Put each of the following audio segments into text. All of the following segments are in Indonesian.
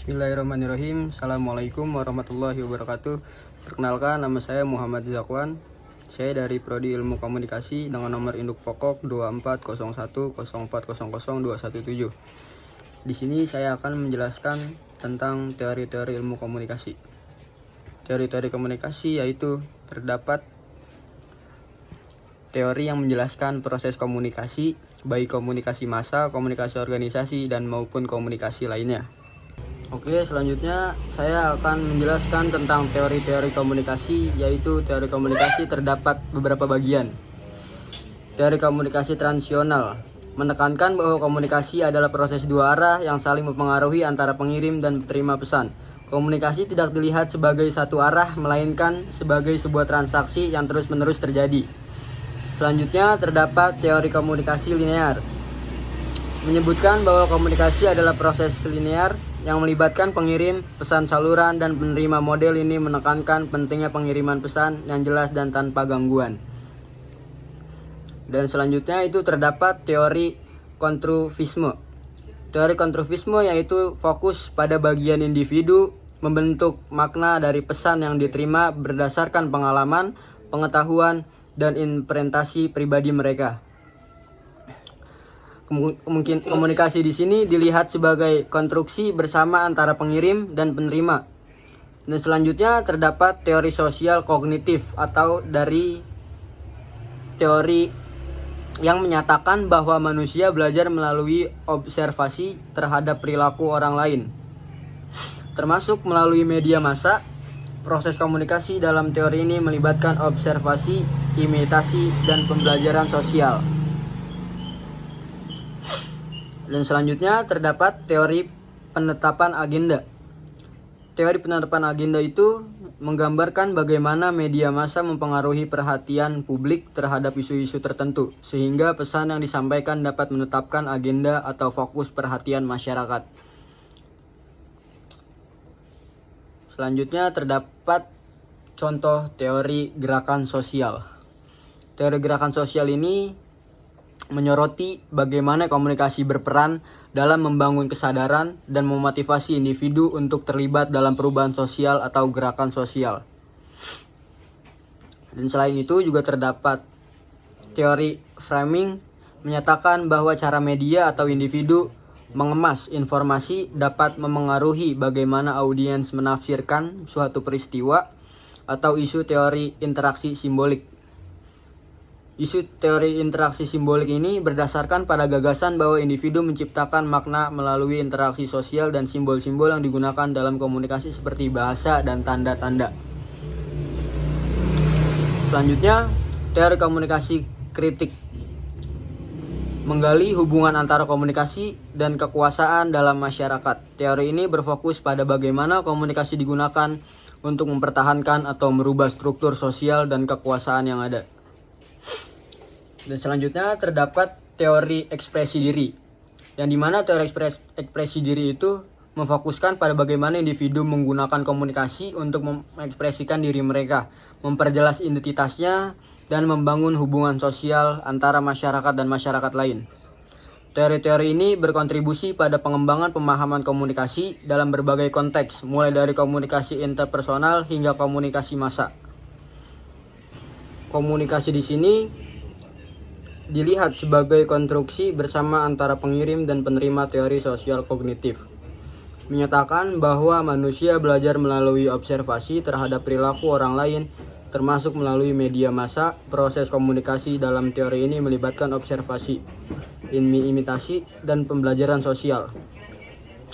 Bismillahirrahmanirrahim. Assalamualaikum warahmatullahi wabarakatuh. Perkenalkan, nama saya Muhammad Zakwan. Saya dari Prodi Ilmu Komunikasi dengan nomor induk pokok 240104000217. Di sini saya akan menjelaskan tentang teori-teori ilmu komunikasi. Teori-teori komunikasi yaitu terdapat teori yang menjelaskan proses komunikasi, baik komunikasi massa, komunikasi organisasi, dan maupun komunikasi lainnya. Oke, selanjutnya saya akan menjelaskan tentang teori-teori komunikasi, yaitu teori komunikasi terdapat beberapa bagian. Teori komunikasi transisional menekankan bahwa komunikasi adalah proses dua arah yang saling mempengaruhi antara pengirim dan penerima pesan. Komunikasi tidak dilihat sebagai satu arah, melainkan sebagai sebuah transaksi yang terus-menerus terjadi. Selanjutnya terdapat teori komunikasi linear, menyebutkan bahwa komunikasi adalah proses linear yang melibatkan pengirim, pesan saluran, dan penerima. Model ini menekankan pentingnya pengiriman pesan yang jelas dan tanpa gangguan. Dan selanjutnya itu terdapat teori konstruksivisme. Teori konstruksivisme yaitu fokus pada bagian individu membentuk makna dari pesan yang diterima berdasarkan pengalaman, pengetahuan, dan interpretasi pribadi mereka. Mungkin komunikasi di sini dilihat sebagai konstruksi bersama antara pengirim dan penerima. Dan selanjutnya terdapat teori sosial kognitif atau dari teori yang menyatakan bahwa manusia belajar melalui observasi terhadap perilaku orang lain, termasuk melalui media massa. Proses komunikasi dalam teori ini melibatkan observasi, imitasi, dan pembelajaran sosial. Dan selanjutnya terdapat teori penetapan agenda. Teori penetapan agenda itu menggambarkan bagaimana media massa mempengaruhi perhatian publik terhadap isu-isu tertentu, sehingga pesan yang disampaikan dapat menetapkan agenda atau fokus perhatian masyarakat. Selanjutnya terdapat contoh teori gerakan sosial. Teori gerakan sosial ini menyoroti bagaimana komunikasi berperan dalam membangun kesadaran dan memotivasi individu untuk terlibat dalam perubahan sosial atau gerakan sosial. Dan selain itu juga terdapat teori framing, menyatakan bahwa cara media atau individu mengemas informasi dapat memengaruhi bagaimana audiens menafsirkan suatu peristiwa atau isu. Teori interaksi simbolik. Isu teori interaksi simbolik ini berdasarkan pada gagasan bahwa individu menciptakan makna melalui interaksi sosial dan simbol-simbol yang digunakan dalam komunikasi seperti bahasa dan tanda-tanda. Selanjutnya, teori komunikasi kritik menggali hubungan antara komunikasi dan kekuasaan dalam masyarakat. Teori ini berfokus pada bagaimana komunikasi digunakan untuk mempertahankan atau merubah struktur sosial dan kekuasaan yang ada. Dan selanjutnya terdapat teori ekspresi diri, yang dimana teori ekspresi diri itu memfokuskan pada bagaimana individu menggunakan komunikasi untuk mengekspresikan diri mereka, memperjelas identitasnya, dan membangun hubungan sosial antara masyarakat dan masyarakat lain. Teori-teori ini berkontribusi pada pengembangan pemahaman komunikasi dalam berbagai konteks, mulai dari komunikasi interpersonal hingga komunikasi massa. Komunikasi di sini dilihat sebagai konstruksi bersama antara pengirim dan penerima. Teori sosial kognitif menyatakan bahwa manusia belajar melalui observasi terhadap perilaku orang lain, termasuk melalui media massa. Proses komunikasi dalam teori ini melibatkan observasi, imitasi, dan pembelajaran sosial.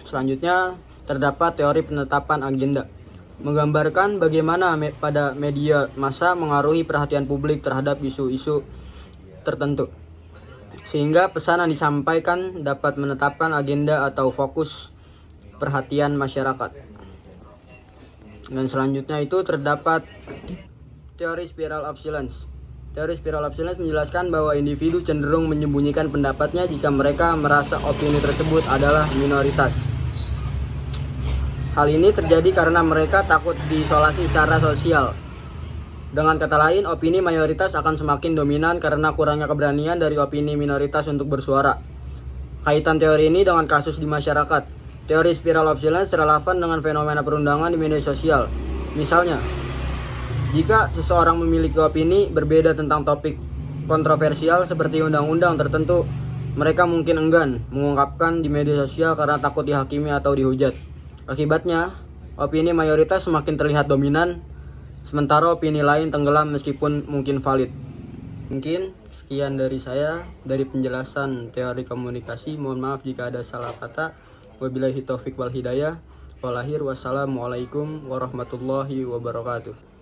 Selanjutnya terdapat teori penetapan agenda, menggambarkan bagaimana pada media massa mengaruhi perhatian publik terhadap isu-isu tertentu, sehingga pesan yang disampaikan dapat menetapkan agenda atau fokus perhatian masyarakat. Dan selanjutnya itu terdapat teori spiral of silence. Teori spiral of silence menjelaskan bahwa individu cenderung menyembunyikan pendapatnya jika mereka merasa opini tersebut adalah minoritas. Hal ini terjadi karena mereka takut diisolasi secara sosial. Dengan kata lain, opini mayoritas akan semakin dominan karena kurangnya keberanian dari opini minoritas untuk bersuara. Kaitan teori ini dengan kasus di masyarakat. Teori spiral of silence relevan dengan fenomena perundangan di media sosial. Misalnya, jika seseorang memiliki opini berbeda tentang topik kontroversial seperti undang-undang tertentu, mereka mungkin enggan mengungkapkan di media sosial karena takut dihakimi atau dihujat. Akibatnya, opini mayoritas semakin terlihat dominan, sementara opini lain tenggelam meskipun mungkin valid. Mungkin sekian dari saya dari penjelasan teori komunikasi. Mohon maaf jika ada salah kata. Wabillahi taufik wal hidayah. Wassalamualaikum warahmatullahi wabarakatuh.